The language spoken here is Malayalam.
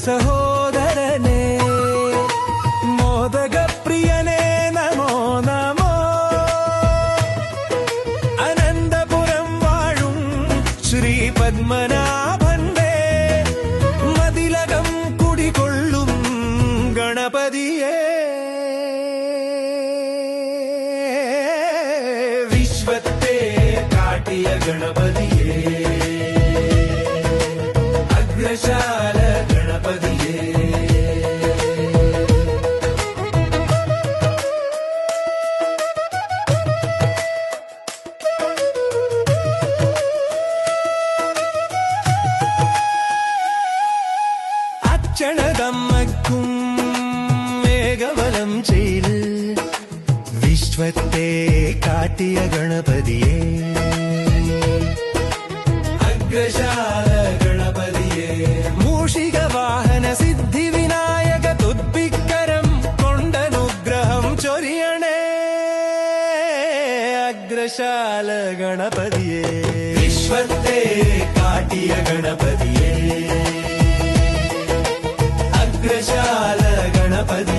സഹോദരനെ മോദകപ്രിയനെ നമോ നമോ. അനന്തപുരം വാഴും ശ്രീ പത്മനാഭന്റെ മതിലകം കുടികൊള്ളും ഗണപതിയെ. വിശ്വത്തെ കാട്ടിയ ഗണപതിയെ, അഗ്രശാല ഗണപതിയെ. അക്ഷണതമ്മക്കും മേഘവലം ചെയ്ത് വിശ്വത്തെ കാട്ടിയ ഗണപതിയെ, അഗ്രശാല ഗണപതിയെ. മൂഷിക വാഹന സിദ്ധി വിനായക തുദ്ഭിക്കരം കൊണ്ടനുഗ്രഹം ചൊരിയണേ അഗ്രശാല ഗണപതിയെ. വിശ്വത്തെ കാട്ടിയ ഗണപതിയെ, അഗ്രശാല ഗണപതി.